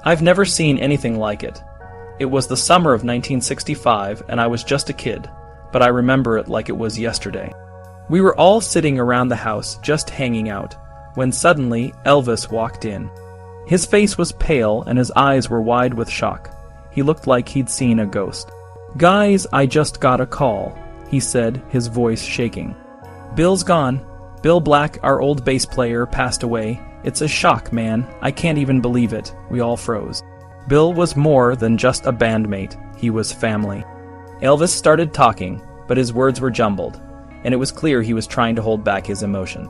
I've never seen anything like it. It was the summer of 1965 and I was just a kid, but I remember it like it was yesterday. We were all sitting around the house just hanging out, when suddenly Elvis walked in. His face was pale and his eyes were wide with shock. He looked like he'd seen a ghost. "Guys, I just got a call," he said, his voice shaking. "Bill's gone. Bill Black, our old bass player, passed away. It's a shock, man. I can't even believe it." We all froze. Bill was more than just a bandmate. He was family. Elvis started talking, but his words were jumbled, and it was clear he was trying to hold back his emotion.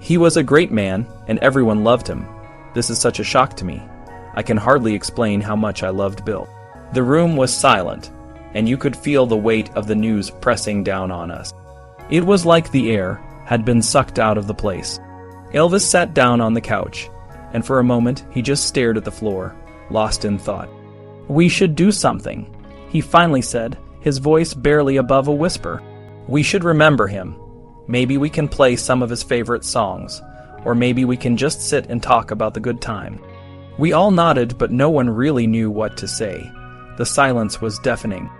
He was a great man, and everyone loved him. This is such a shock to me. I can hardly explain how much I loved Bill. The room was silent, and you could feel the weight of the news pressing down on us. It was like the air had been sucked out of the place. Elvis sat down on the couch, and for a moment he just stared at the floor, lost in thought. "We should do something," he finally said, his voice barely above a whisper. "We should remember him. Maybe we can play some of his favorite songs, or maybe we can just sit and talk about the good time." We all nodded, but no one really knew what to say. The silence was deafening.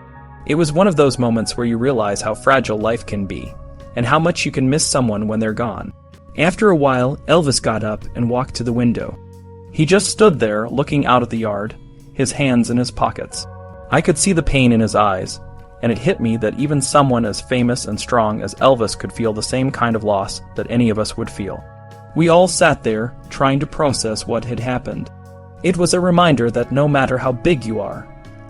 It was one of those moments where you realize how fragile life can be, and how much you can miss someone when they're gone. After a while, Elvis got up and walked to the window. He just stood there, looking out at the yard, his hands in his pockets. I could see the pain in his eyes, and it hit me that even someone as famous and strong as Elvis could feel the same kind of loss that any of us would feel. We all sat there, trying to process what had happened. It was a reminder that no matter how big you are,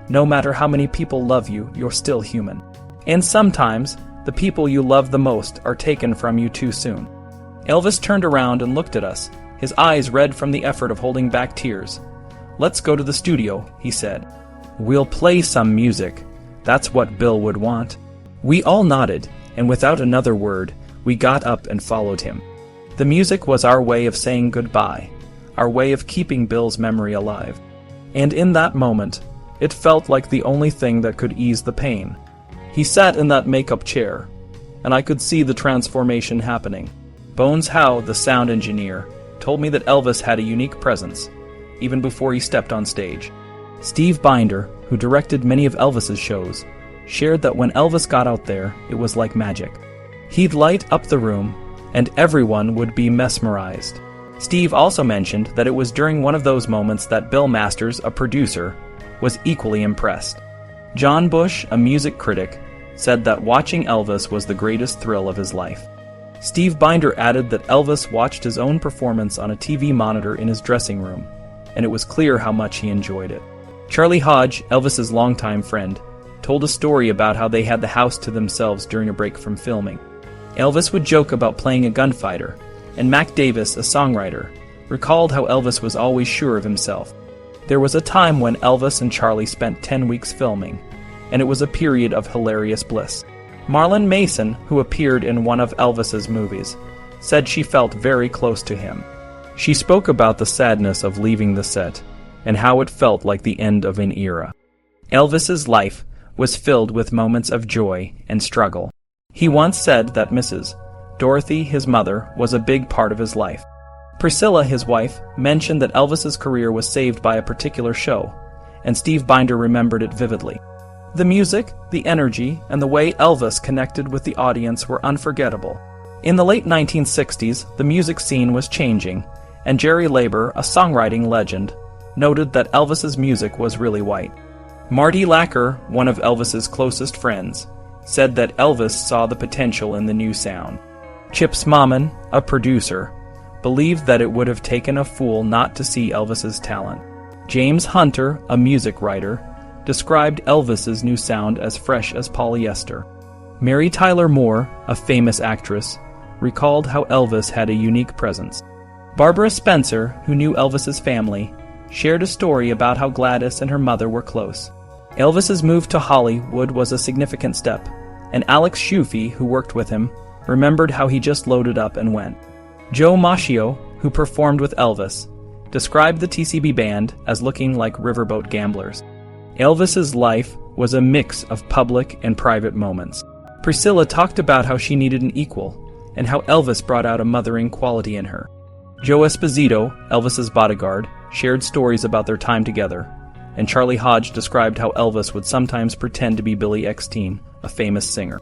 no matter how many people love you, you're still human. And sometimes, the people you love the most are taken from you too soon. Elvis turned around and looked at us, his eyes red from the effort of holding back tears. "Let's go to the studio," he said. "We'll play some music. That's what Bill would want." We all nodded, and without another word, we got up and followed him. The music was our way of saying goodbye, our way of keeping Bill's memory alive. And in that moment, it felt like the only thing that could ease the pain. He sat in that makeup chair, and I could see the transformation happening. Bones Howe, the sound engineer, told me that Elvis had a unique presence, even before he stepped on stage. Steve Binder, who directed many of Elvis's shows, shared that when Elvis got out there, it was like magic. He'd light up the room, and everyone would be mesmerized. Steve also mentioned that it was during one of those moments that Bill Masters, a producer, was equally impressed. John Bush, a music critic, said that watching Elvis was the greatest thrill of his life. Steve Binder added that Elvis watched his own performance on a TV monitor in his dressing room, and it was clear how much he enjoyed it. Charlie Hodge, Elvis's longtime friend, told a story about how they had the house to themselves during a break from filming. Elvis would joke about playing a gunfighter, and Mac Davis, a songwriter, recalled how Elvis was always sure of himself. There was a time when Elvis and Charlie spent 10 weeks filming, and it was a period of hilarious bliss. Marlon Mason, who appeared in one of Elvis's movies, said she felt very close to him. She spoke about the sadness of leaving the set, and how it felt like the end of an era. Elvis's life was filled with moments of joy and struggle. He once said that Mrs. Dorothy, his mother, was a big part of his life. Priscilla, his wife, mentioned that Elvis's career was saved by a particular show, and Steve Binder remembered it vividly. The music, the energy, and the way Elvis connected with the audience were unforgettable. In the late 1960s, the music scene was changing, and Jerry Leiber, a songwriting legend, noted that Elvis's music was really white. Marty Lacker, one of Elvis's closest friends, said that Elvis saw the potential in the new sound. Chip Smaman, a producer, believed that it would have taken a fool not to see Elvis's talent. James Hunter, a music writer, described Elvis's new sound as fresh as polyester. Mary Tyler Moore, a famous actress, recalled how Elvis had a unique presence. Barbara Spencer, who knew Elvis's family, shared a story about how Gladys and her mother were close. Elvis's move to Hollywood was a significant step, and Alex Shufy, who worked with him, remembered how he just loaded up and went. Joe Macchio, who performed with Elvis, described the TCB band as looking like riverboat gamblers. Elvis's life was a mix of public and private moments. Priscilla talked about how she needed an equal, and how Elvis brought out a mothering quality in her. Joe Esposito, Elvis's bodyguard, shared stories about their time together, and Charlie Hodge described how Elvis would sometimes pretend to be Billy Eckstine, a famous singer.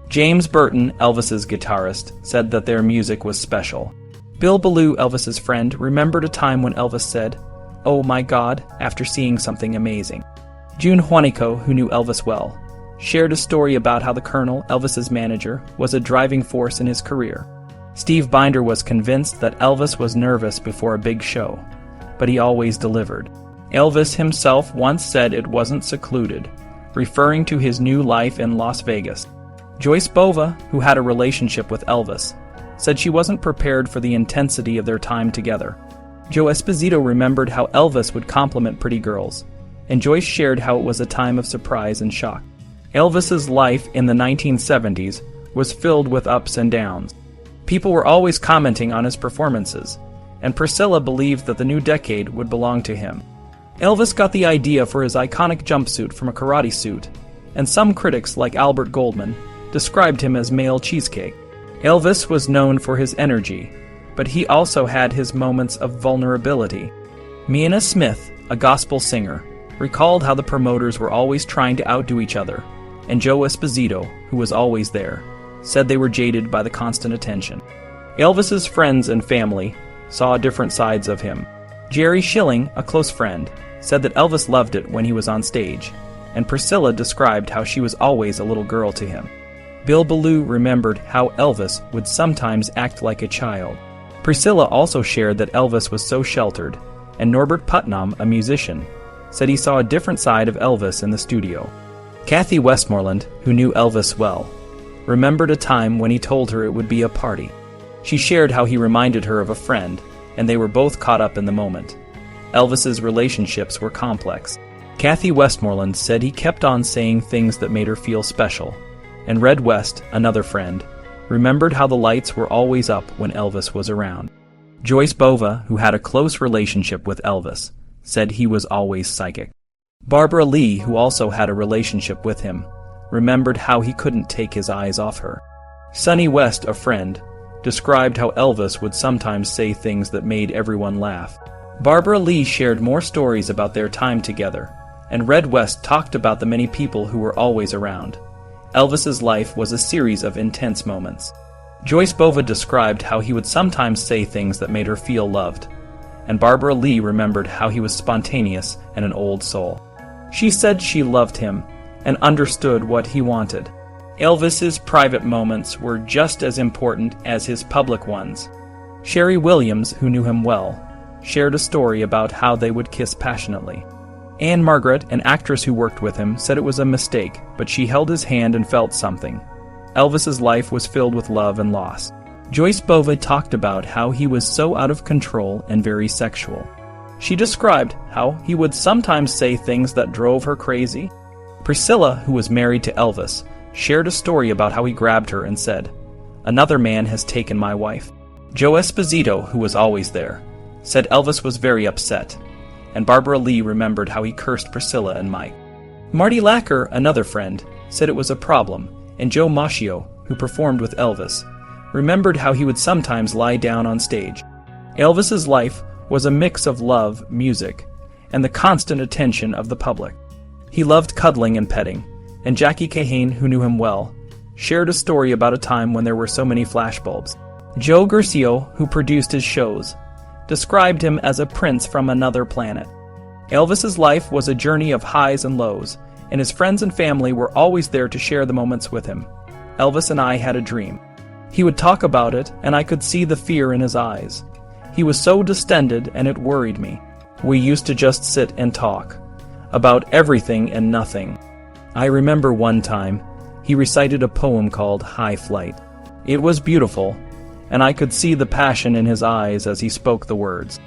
James Burton, Elvis's guitarist, said that their music was special. Bill Ballou, Elvis's friend, remembered a time when Elvis said, "Oh my God," after seeing something amazing. June Juanico, who knew Elvis well, shared a story about how the Colonel, Elvis's manager, was a driving force in his career. Steve Binder was convinced that Elvis was nervous before a big show, but he always delivered. Elvis himself once said it wasn't secluded, referring to his new life in Las Vegas. Joyce Bova, who had a relationship with Elvis, said she wasn't prepared for the intensity of their time together. Joe Esposito remembered how Elvis would compliment pretty girls, and Joyce shared how it was a time of surprise and shock. Elvis's life in the 1970s was filled with ups and downs. People were always commenting on his performances, and Priscilla believed that the new decade would belong to him. Elvis got the idea for his iconic jumpsuit from a karate suit, and some critics, like Albert Goldman, described him as male cheesecake. Elvis was known for his energy, but he also had his moments of vulnerability. Mina Smith, a gospel singer, recalled how the promoters were always trying to outdo each other, and Joe Esposito, who was always there, said they were jaded by the constant attention. Elvis's friends and family saw different sides of him. Jerry Schilling, a close friend, said that Elvis loved it when he was on stage, and Priscilla described how she was always a little girl to him. Bill Ballou remembered how Elvis would sometimes act like a child. Priscilla also shared that Elvis was so sheltered, and Norbert Putnam, a musician, said he saw a different side of Elvis in the studio. Kathy Westmoreland, who knew Elvis well, remembered a time when he told her it would be a party. She shared how he reminded her of a friend, and they were both caught up in the moment. Elvis's relationships were complex. Kathy Westmoreland said he kept on saying things that made her feel special, and Red West, another friend, remembered how the lights were always up when Elvis was around. Joyce Bova, who had a close relationship with Elvis, said he was always psychic. Barbara Lee, who also had a relationship with him, remembered how he couldn't take his eyes off her. Sonny West, a friend, described how Elvis would sometimes say things that made everyone laugh. Barbara Lee shared more stories about their time together, and Red West talked about the many people who were always around. Elvis's life was a series of intense moments. Joyce Bova described how he would sometimes say things that made her feel loved, and Barbara Lee remembered how he was spontaneous and an old soul. She said she loved him and understood what he wanted. Elvis's private moments were just as important as his public ones. Sherry Williams, who knew him well, shared a story about how they would kiss passionately. Anne Margaret, an actress who worked with him, said it was a mistake, but she held his hand and felt something. Elvis's life was filled with love and loss. Joyce Bova talked about how he was so out of control and very sexual. She described how he would sometimes say things that drove her crazy. Priscilla, who was married to Elvis, shared a story about how he grabbed her and said, "Another man has taken my wife." Joe Esposito, who was always there, said Elvis was very upset, and Barbara Lee remembered how he cursed Priscilla and Mike. Marty Lacker, another friend, said it was a problem, and Joe Macchio, who performed with Elvis, remembered how he would sometimes lie down on stage. Elvis's life was a mix of love, music, and the constant attention of the public. He loved cuddling and petting, and Jackie Kahane, who knew him well, shared a story about a time when there were so many flashbulbs. Joe Guercio, who produced his shows, described him as a prince from another planet. Elvis's life was a journey of highs and lows, and his friends and family were always there to share the moments with him. Elvis and I had a dream. He would talk about it, and I could see the fear in his eyes. He was so distended, and it worried me. We used to just sit and talk about everything and nothing. I remember one time, he recited a poem called High Flight. It was beautiful, and I could see the passion in his eyes as he spoke the words.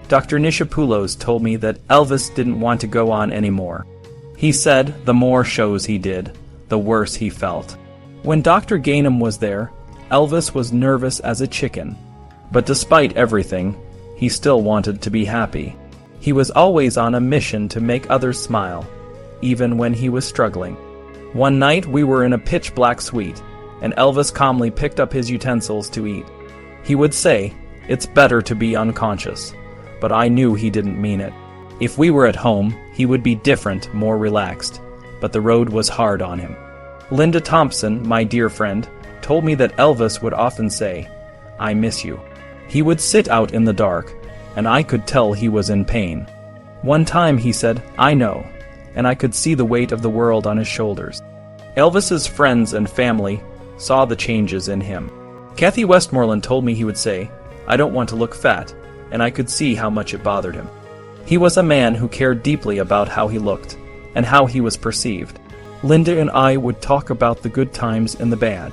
Dr. Nishapoulos told me that Elvis didn't want to go on anymore. He said the more shows he did, the worse he felt. When Dr. Gainham was there, Elvis was nervous as a chicken. But despite everything, he still wanted to be happy. He was always on a mission to make others smile, even when he was struggling. One night we were in a pitch-black suite, and Elvis calmly picked up his utensils to eat. He would say, It's better to be unconscious. But I knew he didn't mean it. If we were at home, he would be different, more relaxed. But the road was hard on him. Linda Thompson, my dear friend, told me that Elvis would often say, "I miss you." He would sit out in the dark, and I could tell he was in pain. One time he said, "I know," and I could see the weight of the world on his shoulders. Elvis's friends and family saw the changes in him. Kathy Westmoreland told me he would say, "I don't want to look fat," and I could see how much it bothered him. He was a man who cared deeply about how he looked, and how he was perceived. Linda and I would talk about the good times and the bad.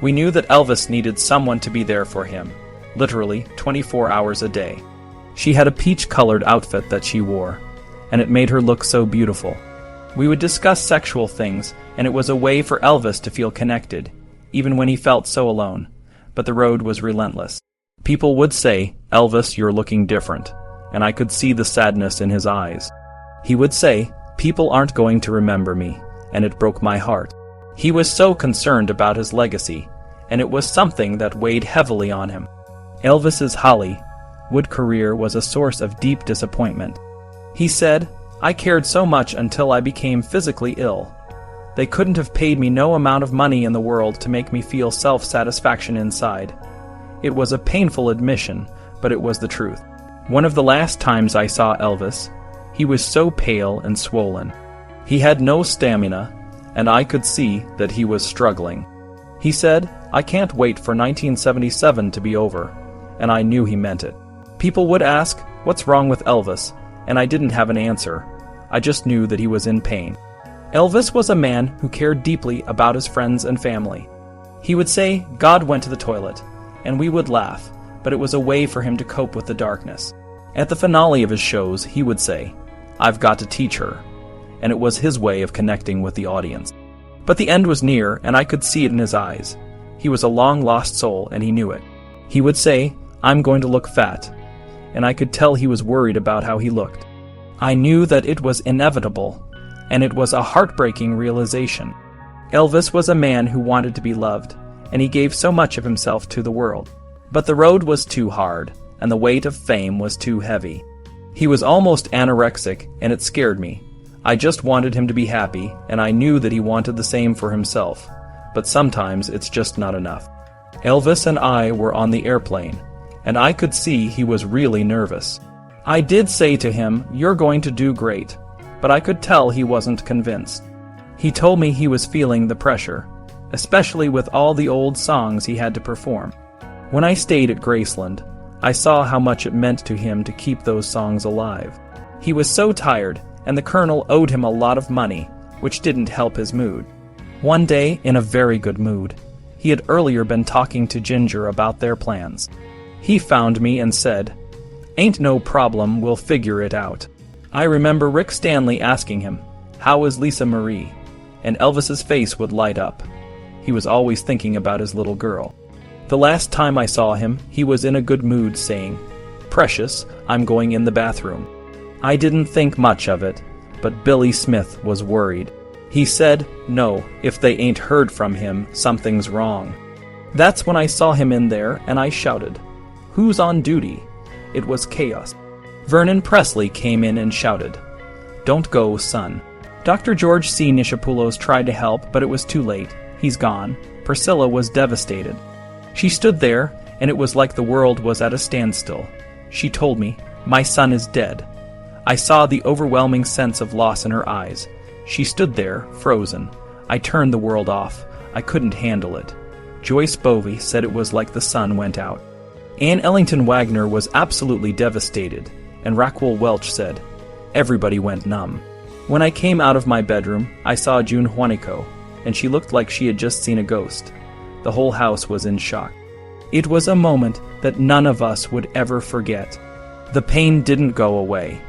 We knew that Elvis needed someone to be there for him, literally 24 hours a day. She had a peach-colored outfit that she wore, and it made her look so beautiful. We would discuss sexual things, and it was a way for Elvis to feel connected, even when he felt so alone. But the road was relentless. People would say, "Elvis, you're looking different," and I could see the sadness in his eyes. He would say, "People aren't going to remember me," and it broke my heart. He was so concerned about his legacy, and it was something that weighed heavily on him. Elvis's Hollywood career was a source of deep disappointment. He said, "I cared so much until I became physically ill. They couldn't have paid me no amount of money in the world to make me feel self-satisfaction inside." It was a painful admission, but it was the truth. One of the last times I saw Elvis, he was so pale and swollen. He had no stamina, and I could see that he was struggling. He said, "I can't wait for 1977 to be over," and I knew he meant it. People would ask, "What's wrong with Elvis?" and I didn't have an answer. I just knew that he was in pain. Elvis was a man who cared deeply about his friends and family. He would say, "God went to the toilet," and we would laugh, but it was a way for him to cope with the darkness. At the finale of his shows, he would say, "I've got to teach her," and it was his way of connecting with the audience. But the end was near, and I could see it in his eyes. He was a long-lost soul, and he knew it. He would say, "I'm going to look fat," and I could tell he was worried about how he looked. I knew that it was inevitable, and it was a heartbreaking realization. Elvis was a man who wanted to be loved, and he gave so much of himself to the world. But the road was too hard, and the weight of fame was too heavy. He was almost anorexic, and it scared me. I just wanted him to be happy, and I knew that he wanted the same for himself. But sometimes it's just not enough. Elvis and I were on the airplane, and I could see he was really nervous. I did say to him, "You're going to do great," but I could tell he wasn't convinced. He told me he was feeling the pressure, especially with all the old songs he had to perform. When I stayed at Graceland, I saw how much it meant to him to keep those songs alive. He was so tired, and the Colonel owed him a lot of money, which didn't help his mood. One day, in a very good mood, he had earlier been talking to Ginger about their plans. He found me and said, "Ain't no problem, we'll figure it out." I remember Rick Stanley asking him, "How is Lisa Marie?" and Elvis's face would light up. He was always thinking about his little girl. The last time I saw him, he was in a good mood, saying, "Precious, I'm going in the bathroom." I didn't think much of it, but Billy Smith was worried. He said, "No, if they ain't heard from him, something's wrong." That's when I saw him in there, and I shouted, "Who's on duty?" It was chaos. Vernon Presley came in and shouted, "Don't go, son." Dr. George C. Nishapoulos tried to help, but it was too late. He's gone. Priscilla was devastated. She stood there, and it was like the world was at a standstill. She told me, "My son is dead." I saw the overwhelming sense of loss in her eyes. She stood there, frozen. I turned the world off. I couldn't handle it. Joyce Bovey said it was like the sun went out. Anne Ellington Wagner was absolutely devastated, and Raquel Welch said, "Everybody went numb." When I came out of my bedroom, I saw June Juanico, and she looked like she had just seen a ghost. The whole house was in shock. It was a moment that none of us would ever forget. The pain didn't go away,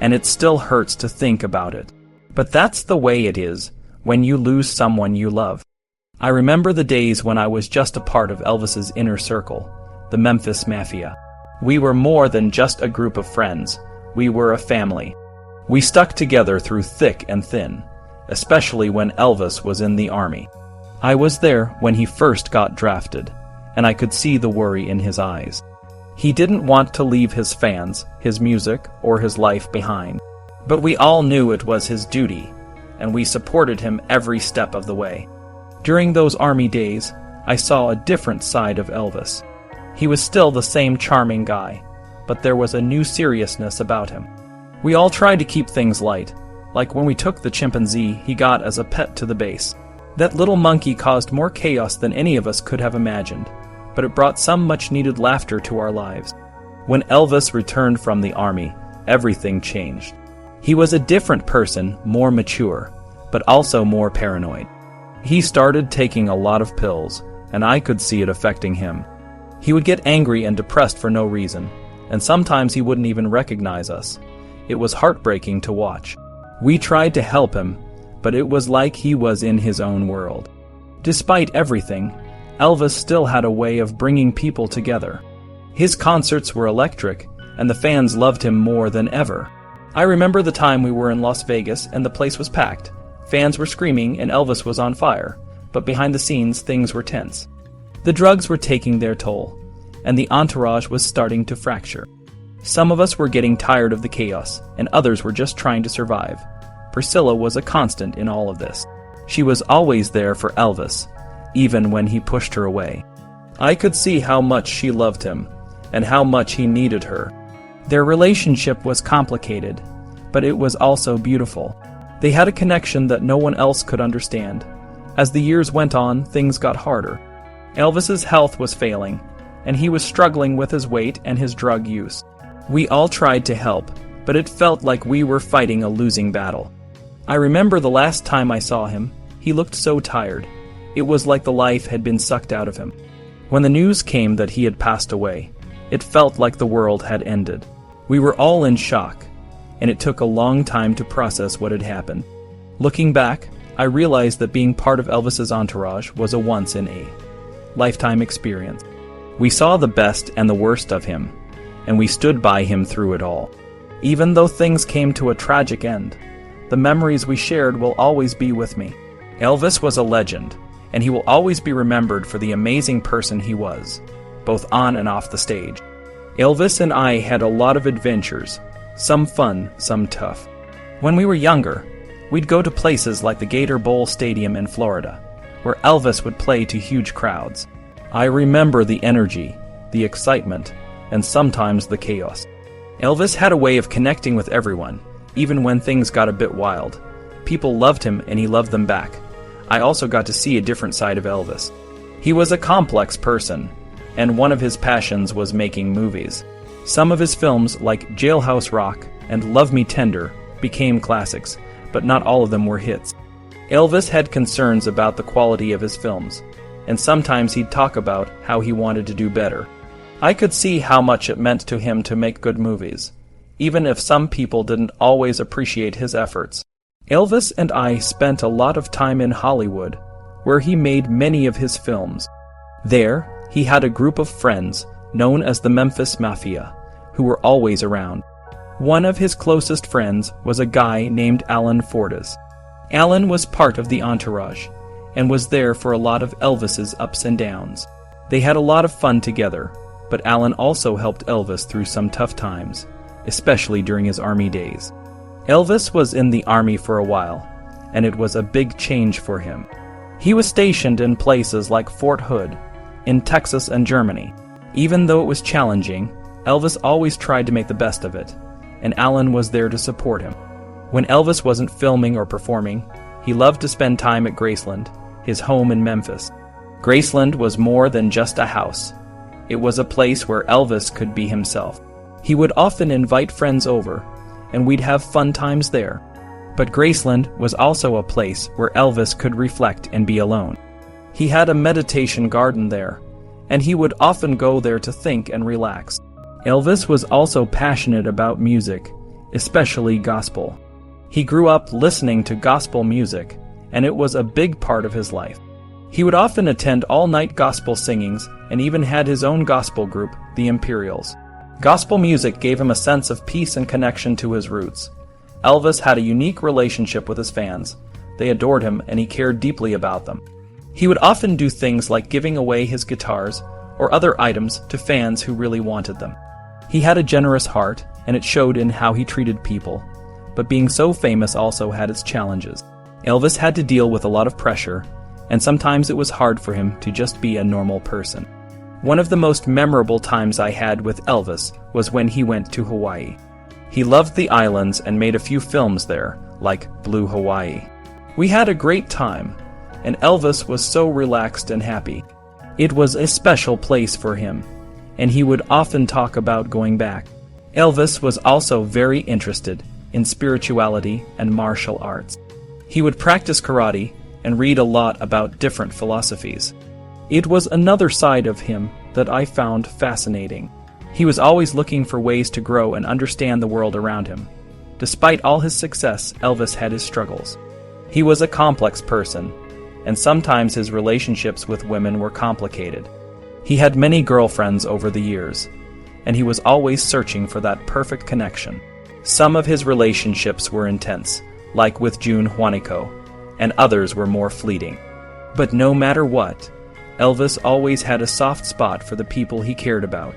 and it still hurts to think about it. But that's the way it is when you lose someone you love. I remember the days when I was just a part of Elvis's inner circle, the Memphis Mafia. We were more than just a group of friends. We were a family. We stuck together through thick and thin, especially when Elvis was in the army. I was there when he first got drafted, and I could see the worry in his eyes. He didn't want to leave his fans, his music, or his life behind. But we all knew it was his duty, and we supported him every step of the way. During those army days, I saw a different side of Elvis. He was still the same charming guy, but there was a new seriousness about him. We all tried to keep things light, like when we took the chimpanzee he got as a pet to the base. That little monkey caused more chaos than any of us could have imagined, but it brought some much-needed laughter to our lives. When Elvis returned from the army, everything changed. He was a different person, more mature, but also more paranoid. He started taking a lot of pills, and I could see it affecting him. He would get angry and depressed for no reason, and sometimes he wouldn't even recognize us. It was heartbreaking to watch. We tried to help him, but it was like he was in his own world. Despite everything, Elvis still had a way of bringing people together. His concerts were electric, and the fans loved him more than ever. I remember the time we were in Las Vegas and the place was packed. Fans were screaming and Elvis was on fire, but behind the scenes things were tense. The drugs were taking their toll, and the entourage was starting to fracture. Some of us were getting tired of the chaos, and others were just trying to survive. Priscilla was a constant in all of this. She was always there for Elvis, even when he pushed her away. I could see how much she loved him, and how much he needed her. Their relationship was complicated, but it was also beautiful. They had a connection that no one else could understand. As the years went on, things got harder. Elvis's health was failing, and he was struggling with his weight and his drug use. We all tried to help, but it felt like we were fighting a losing battle. I remember the last time I saw him, he looked so tired. It was like the life had been sucked out of him. When the news came that he had passed away, it felt like the world had ended. We were all in shock, and it took a long time to process what had happened. Looking back, I realized that being part of Elvis's entourage was a once-in-a-lifetime experience. We saw the best and the worst of him, and we stood by him through it all. Even though things came to a tragic end, the memories we shared will always be with me. Elvis was a legend, and he will always be remembered for the amazing person he was, both on and off the stage. Elvis and I had a lot of adventures, some fun, some tough. When we were younger, we'd go to places like the Gator Bowl Stadium in Florida, where Elvis would play to huge crowds. I remember the energy, the excitement, and sometimes the chaos. Elvis had a way of connecting with everyone, even when things got a bit wild. People loved him and he loved them back. I also got to see a different side of Elvis. He was a complex person, and one of his passions was making movies. Some of his films, like Jailhouse Rock and Love Me Tender, became classics, but not all of them were hits. Elvis had concerns about the quality of his films, and sometimes he'd talk about how he wanted to do better. I could see how much it meant to him to make good movies, even if some people didn't always appreciate his efforts. Elvis and I spent a lot of time in Hollywood, where he made many of his films. There, he had a group of friends, known as the Memphis Mafia, who were always around. One of his closest friends was a guy named Alan Fortas. Alan was part of the entourage, and was there for a lot of Elvis's ups and downs. They had a lot of fun together, but Alan also helped Elvis through some tough times, especially during his army days. Elvis was in the army for a while, and it was a big change for him. He was stationed in places like Fort Hood, in Texas and Germany. Even though it was challenging, Elvis always tried to make the best of it, and Alan was there to support him. When Elvis wasn't filming or performing, he loved to spend time at Graceland, his home in Memphis. Graceland was more than just a house. It was a place where Elvis could be himself. He would often invite friends over, and we'd have fun times there. But Graceland was also a place where Elvis could reflect and be alone. He had a meditation garden there, and he would often go there to think and relax. Elvis was also passionate about music, especially gospel. He grew up listening to gospel music, and it was a big part of his life. He would often attend all-night gospel singings and even had his own gospel group, the Imperials. Gospel music gave him a sense of peace and connection to his roots. Elvis had a unique relationship with his fans. They adored him and he cared deeply about them. He would often do things like giving away his guitars or other items to fans who really wanted them. He had a generous heart, and it showed in how he treated people, but being so famous also had its challenges. Elvis had to deal with a lot of pressure, and sometimes it was hard for him to just be a normal person. One of the most memorable times I had with Elvis was when he went to Hawaii. He loved the islands and made a few films there, like Blue Hawaii. We had a great time, and Elvis was so relaxed and happy. It was a special place for him, and he would often talk about going back. Elvis was also very interested in spirituality and martial arts. He would practice karate and read a lot about different philosophies. It was another side of him that I found fascinating. He was always looking for ways to grow and understand the world around him. Despite all his success, Elvis had his struggles. He was a complex person, and sometimes his relationships with women were complicated. He had many girlfriends over the years, and he was always searching for that perfect connection. Some of his relationships were intense, like with June Juanico, and others were more fleeting. But no matter what, Elvis always had a soft spot for the people he cared about.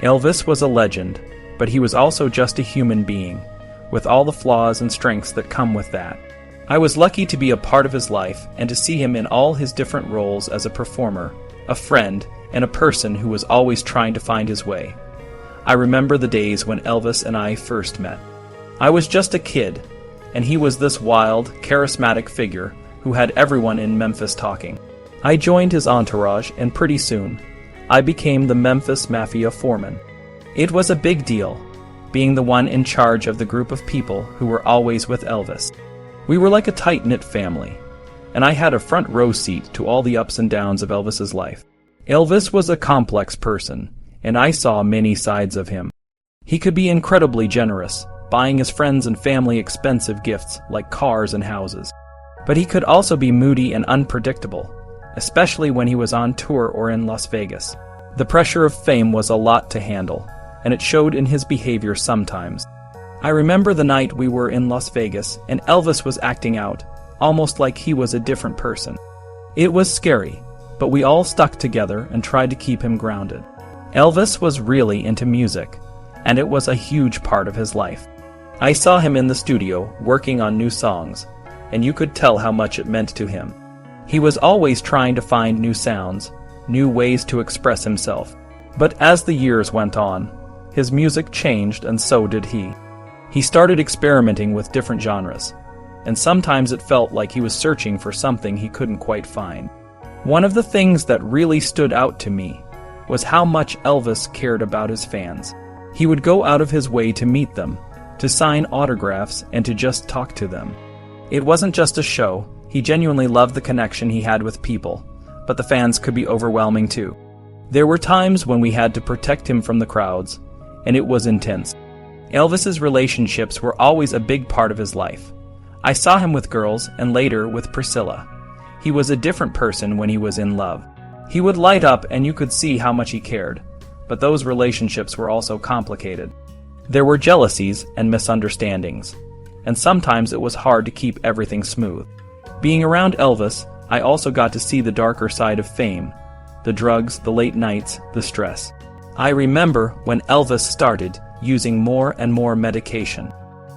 Elvis was a legend, but he was also just a human being, with all the flaws and strengths that come with that. I was lucky to be a part of his life and to see him in all his different roles as a performer, a friend, and a person who was always trying to find his way. I remember the days when Elvis and I first met. I was just a kid, and he was this wild, charismatic figure who had everyone in Memphis talking. I joined his entourage, and pretty soon, I became the Memphis Mafia foreman. It was a big deal, being the one in charge of the group of people who were always with Elvis. We were like a tight-knit family, and I had a front row seat to all the ups and downs of Elvis's life. Elvis was a complex person, and I saw many sides of him. He could be incredibly generous, buying his friends and family expensive gifts like cars and houses. But he could also be moody and unpredictable, especially when he was on tour or in Las Vegas. The pressure of fame was a lot to handle, and it showed in his behavior sometimes. I remember the night we were in Las Vegas and Elvis was acting out, almost like he was a different person. It was scary, but we all stuck together and tried to keep him grounded. Elvis was really into music, and it was a huge part of his life. I saw him in the studio working on new songs, and you could tell how much it meant to him. He was always trying to find new sounds, new ways to express himself. But as the years went on, his music changed and so did he. He started experimenting with different genres, and sometimes it felt like he was searching for something he couldn't quite find. One of the things that really stood out to me was how much Elvis cared about his fans. He would go out of his way to meet them, to sign autographs, and to just talk to them. It wasn't just a show. He genuinely loved the connection he had with people, but the fans could be overwhelming too. There were times when we had to protect him from the crowds, and it was intense. Elvis's relationships were always a big part of his life. I saw him with girls and later with Priscilla. He was a different person when he was in love. He would light up and you could see how much he cared, but those relationships were also complicated. There were jealousies and misunderstandings, and sometimes it was hard to keep everything smooth. Being around Elvis, I also got to see the darker side of fame, the drugs, the late nights, the stress. I remember when Elvis started using more and more medication.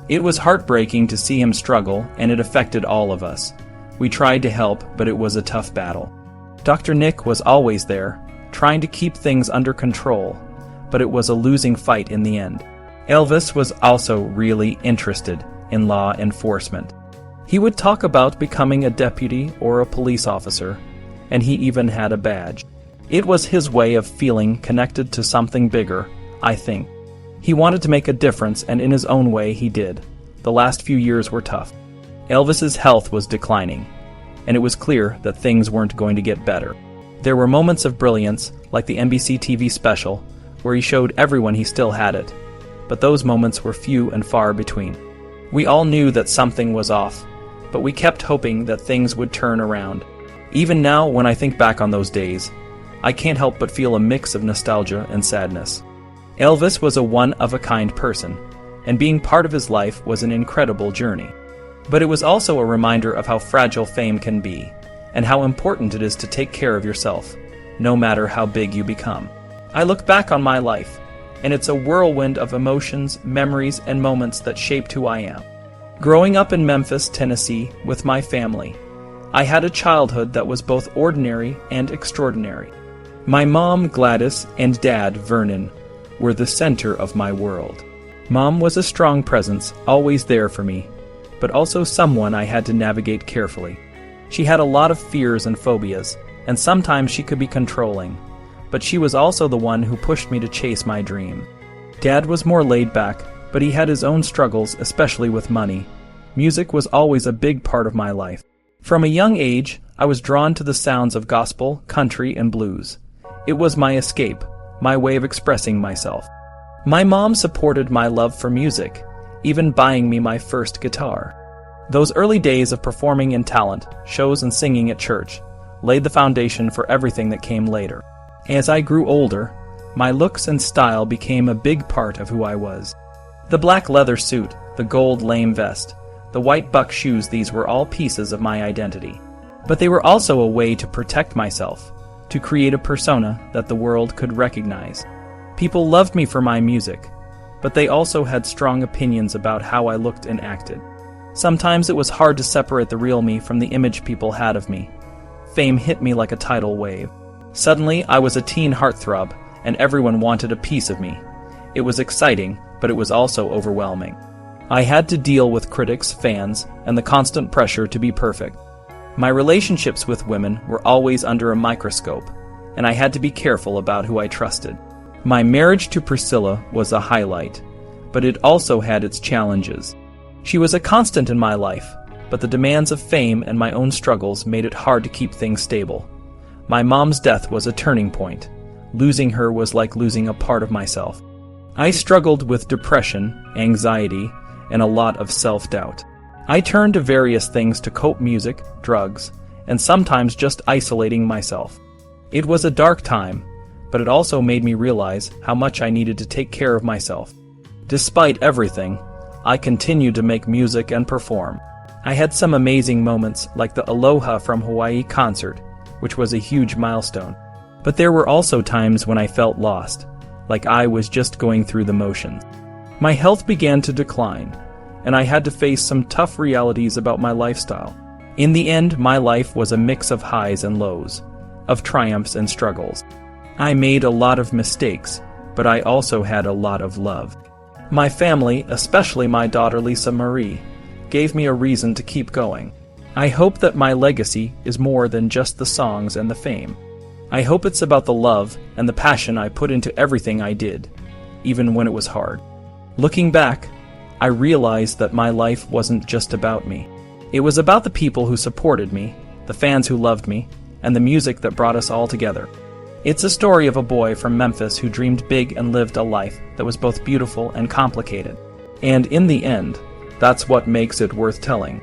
It was heartbreaking to see him struggle, and it affected all of us. We tried to help, but it was a tough battle. Dr. Nick was always there, trying to keep things under control, but it was a losing fight in the end. Elvis was also really interested in law enforcement. He would talk about becoming a deputy or a police officer, and he even had a badge. It was his way of feeling connected to something bigger, I think. He wanted to make a difference, and in his own way he did. The last few years were tough. Elvis's health was declining, and it was clear that things weren't going to get better. There were moments of brilliance, like the NBC TV special, where he showed everyone he still had it. But those moments were few and far between. We all knew that something was off, but we kept hoping that things would turn around. Even now, when I think back on those days, I can't help but feel a mix of nostalgia and sadness. Elvis was a one-of-a-kind person, and being part of his life was an incredible journey. But it was also a reminder of how fragile fame can be, and how important it is to take care of yourself, no matter how big you become. I look back on my life, and it's a whirlwind of emotions, memories, and moments that shaped who I am. Growing up in Memphis, Tennessee, with my family, I had a childhood that was both ordinary and extraordinary. My mom, Gladys, and dad, Vernon, were the center of my world. Mom was a strong presence, always there for me, but also someone I had to navigate carefully. She had a lot of fears and phobias, and sometimes she could be controlling, but she was also the one who pushed me to chase my dream. Dad was more laid back, but he had his own struggles, especially with money. Music was always a big part of my life. From a young age, I was drawn to the sounds of gospel, country, and blues. It was my escape, my way of expressing myself. My mom supported my love for music, even buying me my first guitar. Those early days of performing in talent, shows and singing at church, laid the foundation for everything that came later. As I grew older, my looks and style became a big part of who I was. The black leather suit, the gold lame vest, the white buck shoes, these were all pieces of my identity. But they were also a way to protect myself, to create a persona that the world could recognize. People loved me for my music, but they also had strong opinions about how I looked and acted. Sometimes it was hard to separate the real me from the image people had of me. Fame hit me like a tidal wave. Suddenly, I was a teen heartthrob, and everyone wanted a piece of me. It was exciting, but it was also overwhelming. I had to deal with critics, fans, and the constant pressure to be perfect. My relationships with women were always under a microscope, and I had to be careful about who I trusted. My marriage to Priscilla was a highlight, but it also had its challenges. She was a constant in my life, but the demands of fame and my own struggles made it hard to keep things stable. My mom's death was a turning point. Losing her was like losing a part of myself. I struggled with depression, anxiety, and a lot of self-doubt. I turned to various things to cope: music, drugs, and sometimes just isolating myself. It was a dark time, but it also made me realize how much I needed to take care of myself. Despite everything, I continued to make music and perform. I had some amazing moments, like the Aloha from Hawaii concert, which was a huge milestone. But there were also times when I felt lost, like I was just going through the motions. My health began to decline, and I had to face some tough realities about my lifestyle. In the end, my life was a mix of highs and lows, of triumphs and struggles. I made a lot of mistakes, but I also had a lot of love. My family, especially my daughter Lisa Marie, gave me a reason to keep going. I hope that my legacy is more than just the songs and the fame. I hope it's about the love and the passion I put into everything I did, even when it was hard. Looking back, I realized that my life wasn't just about me. It was about the people who supported me, the fans who loved me, and the music that brought us all together. It's a story of a boy from Memphis who dreamed big and lived a life that was both beautiful and complicated. And in the end, that's what makes it worth telling.